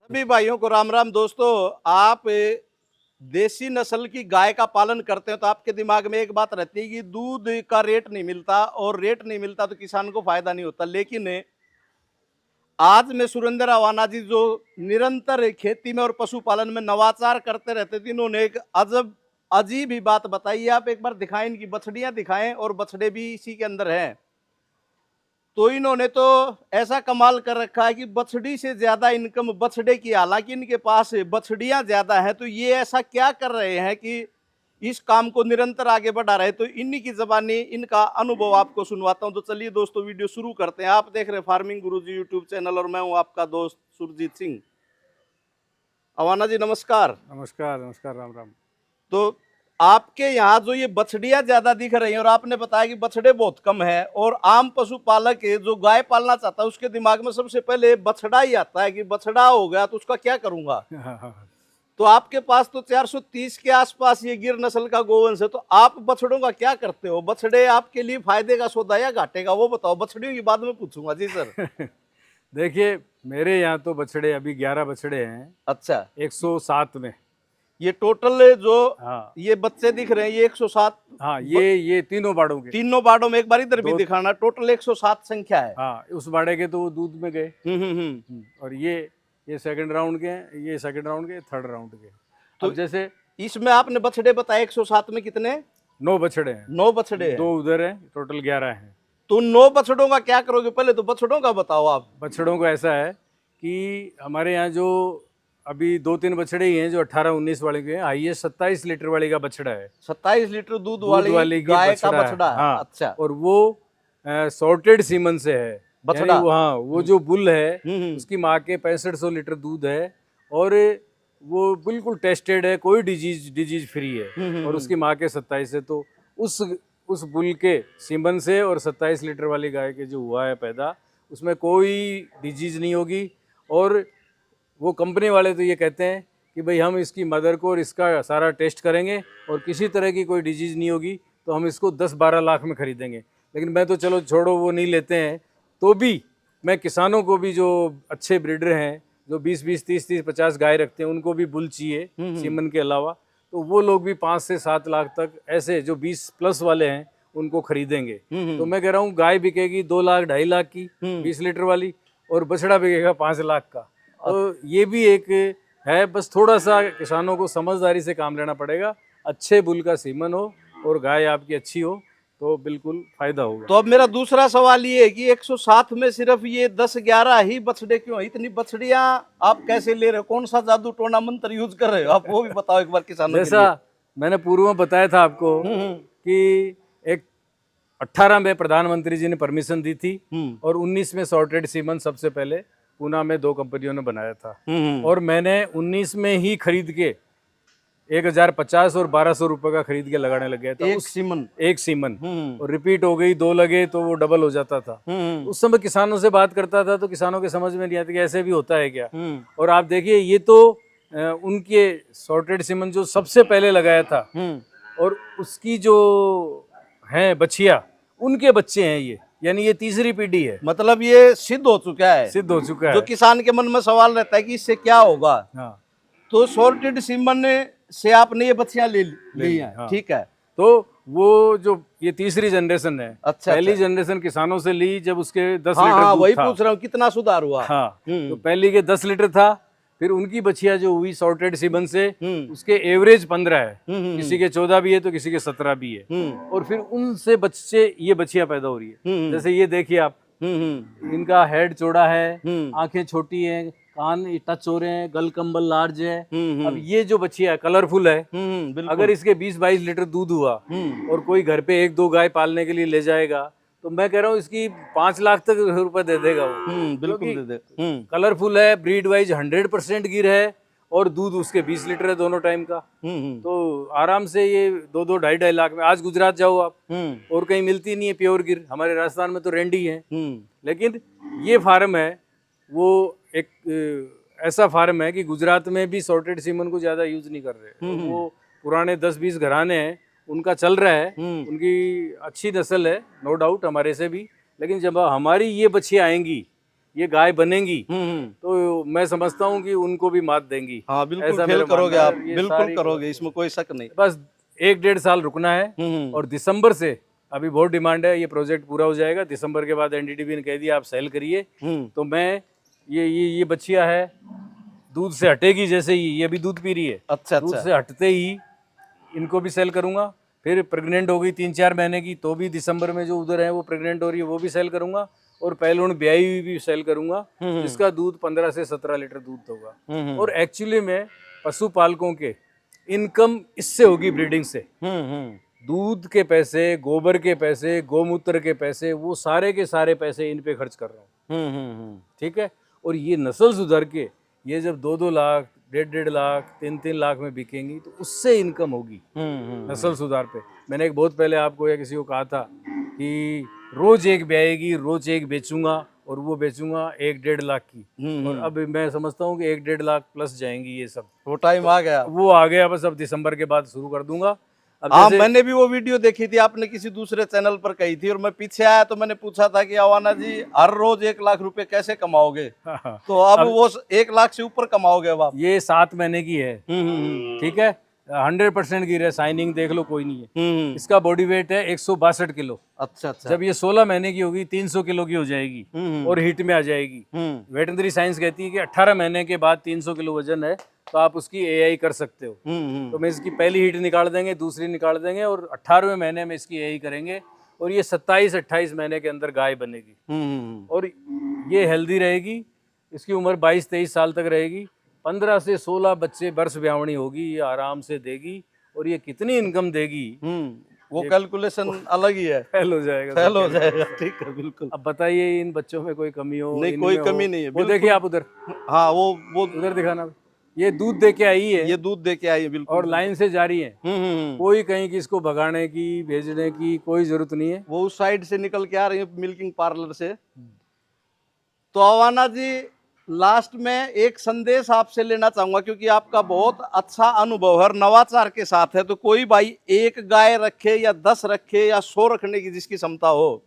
सभी भाइयों को राम राम। दोस्तों, आप देसी नस्ल की गाय का पालन करते हैं तो आपके दिमाग में एक बात रहती है कि दूध का रेट नहीं मिलता, और रेट नहीं मिलता तो किसान को फायदा नहीं होता। लेकिन आज में सुरेंद्र अवाना जी जो निरंतर खेती में और पशुपालन में नवाचार करते रहते थे, इन्होंने एक अजीब ही बात बताई है। आप एक बार दिखाएं, इनकी बछड़ियां दिखाएं, और बछड़े भी इसी के अंदर हैं। तो इन्होंने तो ऐसा कमाल कर रखा है कि बछड़ी से ज्यादा इनकम बछड़े की, हालांकि इनके पास बछड़ियां ज्यादा हैं। तो ये ऐसा क्या कर रहे हैं कि इस काम को निरंतर आगे बढ़ा रहे? तो इन्हीं की जबानी इनका अनुभव आपको सुनवाता हूं। तो चलिए दोस्तों, वीडियो शुरू करते हैं। आप देख रहे हैं फार्मिंग गुरुजी यूट्यूब चैनल, और मैं हूं आपका दोस्त सुरजीत सिंह। अवाना जी नमस्कार। नमस्कार नमस्कार, राम राम। तो आपके यहाँ जो ये बछड़ियां ज्यादा दिख रही हैं, और आपने बताया कि बछड़े बहुत कम है, और आम पशुपालक है जो गाय पालना चाहता है उसके दिमाग में सबसे पहले बछड़ा ही आता है कि बछड़ा हो गया तो उसका क्या करूंगा। हाँ। तो आपके पास तो 430 के आसपास ये गिर नस्ल का गोवंश है, तो आप बछड़ों का क्या करते हो? बछड़े आपके लिए फायदे का सौदा या घाटे का, वो बताओ। बछड़ियों की बाद में पूछूंगा जी सर। देखिए, मेरे यहाँ तो बछड़े अभी 11 बछड़े हैं। अच्छा, 107 में। ये टोटल जो हाँ ये बच्चे दिख रहे हैं ये 107? हाँ, ये तीनों बाड़ों के। तीनों बाड़ों में? एक बार इधर भी दो। दिखाना। टोटल 107 संख्या है। हाँ, उस बाड़े के तो वो दूध में गए। और ये सेकंड राउंड के हैं, ये सेकंड राउंड के, थर्ड राउंड के। तो अब जैसे इसमें आपने बछड़े बताए 107 में कितने? 9 बछड़े हैं। 9 बछड़े हैं। 2 उधर हैं, टोटल 11 हैं। तो 9 बछड़ों का क्या करोगे? पहले तो बछड़ों का बताओ आप। बछड़ों को ऐसा है कि हमारे यहाँ जो अभी 2-3 बछड़े ही हैं जो 18-19 वाले के हैं। हाईएस्ट 27 लीटर वाली का बछड़ा है। 27 लीटर दूध वाली वाली गाय का बछड़ा है। हाँ। अच्छा। और वो सॉर्टेड सीमन से है बछड़ा। वो जो बुल है उसकी माँ के 6500 लीटर दूध है, और वो बिल्कुल टेस्टेड है, कोई डिजीज फ्री है। और उसकी माँ के 27 है। तो उस बुल के सीमन से और 27 लीटर वाली गाय के जो हुआ है पैदा, उसमें कोई डिजीज नहीं होगी। और वो कंपनी वाले तो ये कहते हैं कि भाई हम इसकी मदर को और इसका सारा टेस्ट करेंगे और किसी तरह की कोई डिजीज़ नहीं होगी, तो हम इसको 10-12 लाख में खरीदेंगे। लेकिन मैं तो चलो छोड़ो, वो नहीं लेते हैं। तो भी मैं किसानों को भी जो अच्छे ब्रीडर हैं, जो 20-20, 30-30, 50 गाय रखते हैं, उनको भी बुल चाहिए सीमन के अलावा। तो वो लोग भी 5 से 7 लाख तक, ऐसे जो 20 प्लस वाले हैं उनको खरीदेंगे। तो मैं कह रहा हूँ गाय बिकेगी 2 लाख 2.5 लाख की 20 लीटर वाली, और बछड़ा बिकेगा 5 लाख का। तो ये भी एक है, बस थोड़ा सा किसानों को समझदारी से काम लेना पड़ेगा। अच्छे बुल का सीमन हो और गाय आपकी अच्छी हो तो बिल्कुल फायदा होगा। तो अब मेरा दूसरा सवाल ये है कि 107 में सिर्फ ये 10-11 ही बछड़े क्यों? इतनी बछड़ियां आप कैसे ले रहे हो? कौन सा जादू टोना मंत्र यूज कर रहे हो आप? वो भी बताओ एक बार किसानों के लिए। जैसा मैंने पूर्व में बताया था आपको कि एक 18 में प्रधानमंत्री जी ने परमिशन दी थी, और 19 में सॉर्टेड सीमन सबसे पहले पूना में 2 कंपनियों ने बनाया था। और मैंने 19 में ही खरीद के 1050 और 1200 रुपए का खरीद के लगाने लग गया था। एक सीमन और रिपीट हो गई, 2 लगे तो वो डबल हो जाता था। उस समय किसानों से बात करता था तो किसानों के समझ में नहीं आती कि ऐसे भी होता है क्या। और आप देखिए, ये तो उनके सॉर्टेड सीमन जो सबसे पहले लगाया था, और उसकी जो है बछिया, उनके बच्चे हैं ये, यानी ये तीसरी पीढ़ी है। मतलब ये सिद्ध हो चुका है। सिद्ध हो चुका है। जो किसान के मन में सवाल रहता है कि इससे क्या होगा। हाँ। तो सॉर्टेड सीमन से आपने ये बछियां ले ली हैं। हाँ। ठीक है। तो वो जो ये तीसरी जनरेशन है। अच्छा, पहली जनरेशन किसानों से ली जब उसके 10 हाँ, लीटर हाँ, दूध वही था। पूछ रहा हूँ कितना सुधार हुआ। हाँ। तो पहली के 10 लीटर था, फिर उनकी बछिया जो हुई सॉर्टेड सीमन से, उसके एवरेज 15 है। किसी के 14 भी है तो किसी के 17 भी है। और फिर उनसे बच्चे ये बछिया पैदा हो रही है। जैसे ये देखिए आप, इनका हेड चौड़ा है, आंखें छोटी हैं, कान टच हो रहे हैं, गल कंबल लार्ज है। अब ये जो बछिया है कलरफुल है। अगर इसके 20-22 लीटर दूध हुआ और कोई घर पे 1-2 गाय पालने के लिए ले जाएगा, तो मैं कह रहा हूँ इसकी 5 लाख तक रुपए दे देगा वो। बिल्कुल दे दे। कलरफुल है, ब्रीड वाइज 100% गिर है, और दूध उसके 20 लीटर है दोनों टाइम का। तो आराम से ये 2-2, 2.5 लाख में। आज गुजरात जाओ आप, और कहीं मिलती नहीं है प्योर गिर। हमारे राजस्थान में तो रेंडी है। लेकिन ये फार्म है, वो एक ऐसा फार्म है कि गुजरात में भी सॉर्टेड सीमन को ज्यादा यूज नहीं कर रहे। वो पुराने 10-20 घराने हैं, उनका चल रहा है। उनकी अच्छी नस्ल है, नो डाउट, हमारे से भी। लेकिन जब हमारी ये बछियाँ आएंगी, ये गाय बनेंगी हम्म। तो मैं समझता हूँ कि उनको भी मात देंगी। हाँ बिल्कुल ऐसा फेल मेरा करोगे मानना आप, है। ये बिल्कुल सारी करोगे, इसमें कोई शक नहीं। बस 1-1.5 साल रुकना है हम्म। और दिसंबर से, अभी बहुत डिमांड है, ये प्रोजेक्ट पूरा हो जाएगा। दिसंबर के बाद एनडीडीबी ने कह दिया आप सेल करिए, तो मैं ये बच्चिया है, दूध से हटेगी जैसे ही, ये भी दूध पी रही है, अच्छा दूध अच्छा। से हटते ही इनको भी सेल करूंगा। फिर प्रेग्नेंट हो गई 3-4 महीने की तो भी दिसंबर में जो उधर है वो प्रेग्नेंट हो रही है वो भी सेल करूंगा। और पहलून ब्याई हुई भी सेल करूंगा, जिसका दूध 15 से 17 लीटर दूध होगा। और एक्चुअली में पशुपालकों के इनकम इससे होगी, ब्रीडिंग से। दूध के पैसे, गोबर के पैसे, गोमूत्र के पैसे, वो सारे के सारे पैसे इन पे खर्च कर रहा हूँ। ठीक है। और ये नस्ल सुधर के ये जब 2-2 लाख, 1.5-1.5 लाख, 3-3 लाख में बिकेंगी तो उससे इनकम होगी नस्ल सुधार पे। मैंने एक बहुत पहले आपको या किसी को कहा था कि रोज एक ब्याएगी, रोज एक बेचूंगा और वो बेचूंगा 1-1.5 लाख की। और अब मैं समझता हूँ कि 1-1.5 लाख प्लस जाएंगी ये सब। वो टाइम आ गया, वो आ गया, बस अब दिसंबर के बाद शुरू कर दूंगा। अब हाँ जैसे मैंने भी वो वीडियो देखी थी, आपने किसी दूसरे चैनल पर कही थी और मैं पीछे आया तो मैंने पूछा था कि अवाना जी हर रोज 1 लाख रुपए कैसे कमाओगे? तो अब वो 1 लाख से ऊपर कमाओगे अब आप। ये 7 महीने की है। हम्म। ठीक है, 100% की शाइनिंग देख लो, कोई नहीं है। हम्म। इसका बॉडी वेट है 162 किलो। अच्छा अच्छा। जब ये 16 महीने की होगी 300 किलो की हो जाएगी और हिट में आ जाएगी। वेटनरी साइंस कहती है कि 18 महीने के बाद 300 किलो वजन है तो आप उसकी एआई कर सकते हो। तो मैं इसकी पहली हिट निकाल देंगे, दूसरी निकाल देंगे और 18वें महीने में इसकी एआई करेंगे और ये 27-28 महीने के अंदर गाय बनेगी और ये हेल्दी रहेगी। इसकी उम्र 22-23 साल तक रहेगी। 15 से 16 बच्चे वर्ष ब्यावणी होगी, ये आराम से देगी। और ये कितनी इनकम देगी वो कैलकुलेशन अलग ही है, फेल हो जाएगा, फेल हो जाएगा। ठीक है बिल्कुल। अब बताइए इन बच्चों में कोई कमी हो? नहीं इनमें कोई हो? कमी नहीं है, वो देखिए आप उधर, हाँ वो उधर दिखाना, ये दूध दे के आई है, ये दूध दे के आई है बिल्कुल और लाइन से जा रही है। कोई कहीं की इसको भगाने की, भेजने की कोई जरूरत नहीं है। वो उस साइड से निकल के आ रही है मिल्किंग पार्लर से। तो अवाना जी लास्ट में एक संदेश आपसे लेना चाहूंगा, क्योंकि आपका बहुत अच्छा अनुभव है, नवाचार के साथ है। तो कोई भाई एक गाय रखे या 10 रखे या 100 रखने की जिसकी क्षमता हो,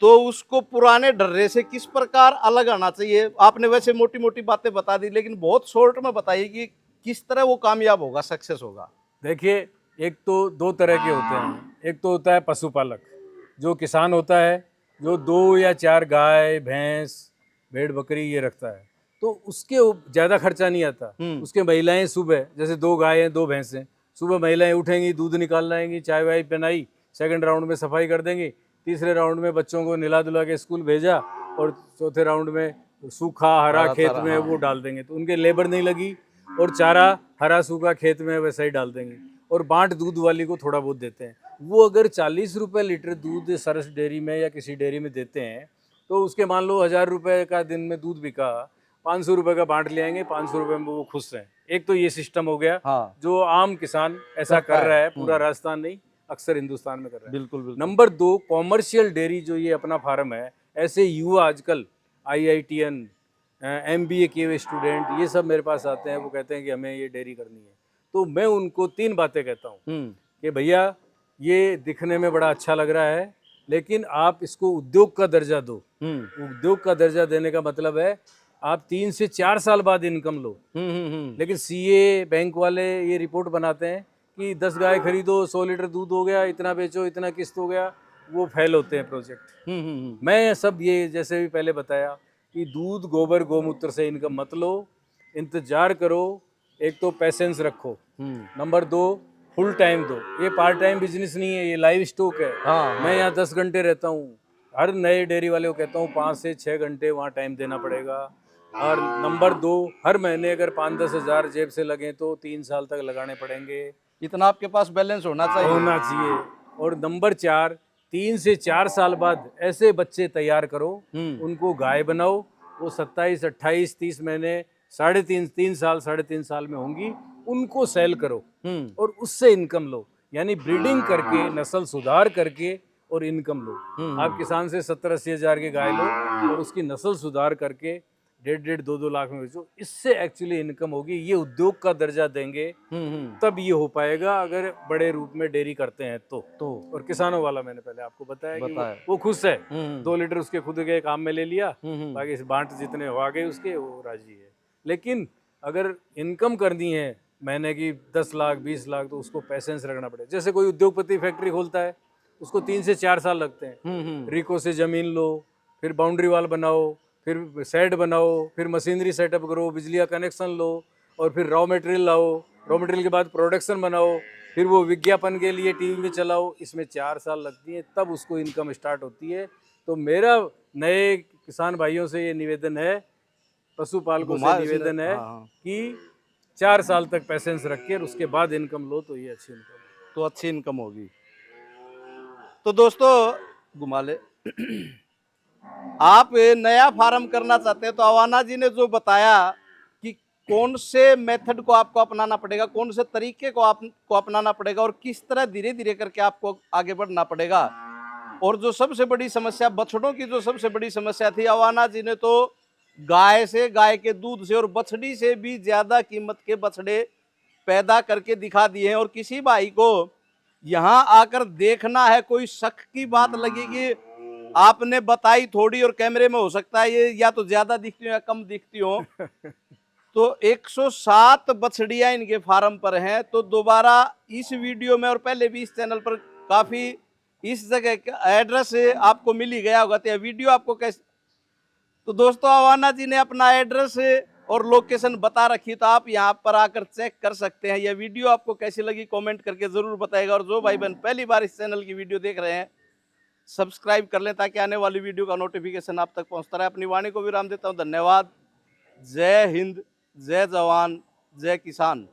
तो उसको पुराने ढर्रे से किस प्रकार अलग आना चाहिए? आपने वैसे मोटी मोटी बातें बता दी, लेकिन बहुत शॉर्ट में बताइए कि किस तरह वो कामयाब होगा, सक्सेस होगा। देखिए, एक तो 2 तरह के होते हैं। एक तो होता है पशुपालक, जो किसान होता है, जो 2 या 4 गाय, भैंस, भेड़, बकरी ये रखता है, तो उसके ज़्यादा खर्चा नहीं आता। उसके महिलाएं सुबह, जैसे 2 गाय हैं 2 भैंस हैं, सुबह महिलाएं उठेंगी, दूध निकाल लाएंगी, चाय वाय पिलाई, सेकंड राउंड में सफाई कर देंगी, तीसरे राउंड में बच्चों को निला धुला के स्कूल भेजा और चौथे राउंड में सूखा हरा खेत में वो डाल देंगे। तो उनके लेबर नहीं लगी और चारा हरा सूखा खेत में वैसा ही डाल देंगे। और बांट दूध वाली को थोड़ा बहुत देते हैं। वो अगर 40 रुपये लीटर दूध सरस डेयरी में या किसी डेयरी में देते हैं, तो उसके मान लो 1000 रुपये का दिन में दूध बिका, 500 रुपये का बांट ले आएंगे, 500 रुपये में वो खुश हैं। एक तो ये सिस्टम हो गया, हाँ। जो आम किसान ऐसा कर रहा है, पूरा राजस्थान नहीं, अक्सर हिंदुस्तान में कर रहा है। बिल्कुल बिल्कुल। नंबर 2, कॉमर्शियल डेयरी, जो ये अपना फार्म है, ऐसे युवा आजकल IITN MBA किए हुए स्टूडेंट ये सब मेरे पास आते हैं, वो कहते हैं कि हमें ये डेयरी करनी है। तो मैं उनको 3 बातें कहता हूँ कि भैया ये दिखने में बड़ा अच्छा लग रहा है, लेकिन आप इसको उद्योग का दर्जा दो। उद्योग का दर्जा देने का मतलब है आप 3 से 4 साल बाद इनकम लो। लेकिन CA बैंक वाले ये रिपोर्ट बनाते हैं कि 10 गाय खरीदो, 100 लीटर दूध हो गया, इतना बेचो, इतना किस्त हो गया, वो फेल होते हैं प्रोजेक्ट। मैं सब ये जैसे भी पहले बताया कि दूध, गोबर, गोमूत्र से इनकम मत लो, इंतजार करो। एक तो पैसेंस रखो, नंबर 2 फुल टाइम दो। ये पार्ट टाइम बिजनेस नहीं है, ये लाइव स्टॉक है। मैं यहाँ 10 घंटे रहता हूँ, हर नए डेयरी वाले को कहता हूँ 5 से 6 घंटे वहाँ टाइम देना पड़ेगा। और नंबर 2, हर महीने अगर 5-10 हज़ार जेब से लगे तो 3 साल तक लगाने पड़ेंगे। इतना आपके पास बैलेंस होना चाहिए। और नंबर 4, 3 से 4 साल बाद ऐसे बच्चे तैयार करो, उनको गाय बनाओ, वो 27, 28, 30 महीने, 3.5 साल, 3.5 साल में होंगी, उनको सेल करो और उससे इनकम लो। यानी ब्रीडिंग करके, नस्ल सुधार करके और इनकम लो। आप किसान से 70-80 हज़ार की गाय लो और उसकी नस्ल सुधार करके 1.5 2 लाख में बेचो, इससे एक्चुअली इनकम होगी। ये उद्योग का दर्जा देंगे तब ये हो पाएगा, अगर बड़े रूप में डेयरी करते हैं तो। और किसानों वाला मैंने पहले आपको बताया कि वो खुश है, 2 लीटर उसके खुद के काम में ले लिया, बाकी इस बांट जितने हो आ गए उसके, वो राजी है। लेकिन अगर इनकम करनी है महीने की 10 लाख 20 लाख, तो उसको पैसेंस रखना पड़ेगा। जैसे कोई उद्योगपति फैक्ट्री खोलता है, उसको 3 से 4 साल लगते हैं। रिको से जमीन लो, फिर बाउंड्री वाल बनाओ, फिर शेड बनाओ, फिर मशीनरी सेटअप करो, बिजली का कनेक्शन लो, और फिर रॉ मटेरियल लाओ, रॉ मटेरियल के बाद प्रोडक्शन बनाओ, फिर वो विज्ञापन के लिए टीवी में चलाओ। इसमें 4 साल लगती है, तब उसको इनकम स्टार्ट होती है। तो मेरा नए किसान भाइयों से ये निवेदन है, पशुपालकों से निवेदन है कि 4 साल तक पैसेंस रख के उसके बाद इनकम लो, तो ये अच्छी इनकम, तो अच्छी इनकम होगी। तो दोस्तों घुमा ले आप नया फार्म करना चाहते हैं तो अवाना जी ने जो बताया कि कौन से मेथड को आपको अपनाना पड़ेगा, कौन से तरीके को आपको अपनाना पड़ेगा, और किस तरह धीरे धीरे करके आपको आगे बढ़ना पड़ेगा। और जो सबसे बड़ी समस्या, बछड़ों की जो सबसे बड़ी समस्या थी, अवाना जी ने तो गाय से, गाय के दूध से और बछड़ी से भी ज्यादा कीमत के बछड़े पैदा करके दिखा दिए हैं। और किसी भाई को यहाँ आकर देखना है, कोई शक की बात लगेगी, आपने बताई थोड़ी और कैमरे में हो सकता है ये या तो ज्यादा दिखती हो या कम दिखती हो। तो 107 बछड़ियां इनके फार्म पर हैं। तो दोबारा इस वीडियो में और पहले भी इस चैनल पर काफी इस जगह का एड्रेस आपको मिल ही गया होगा, तो वीडियो आपको कैसे। तो दोस्तों अवाना जी ने अपना एड्रेस और लोकेशन बता रखी, तो आप यहाँ पर आकर चेक कर सकते हैं। यह वीडियो आपको कैसी लगी कमेंट करके जरूर बताएगा। और जो भाई बहन पहली बार इस चैनल की वीडियो देख रहे हैं, सब्सक्राइब कर लें ताकि आने वाली वीडियो का नोटिफिकेशन आप तक पहुंचता रहे। अपनी वाणी को विराम देता हूं। धन्यवाद। जय हिंद, जय जवान, जय किसान।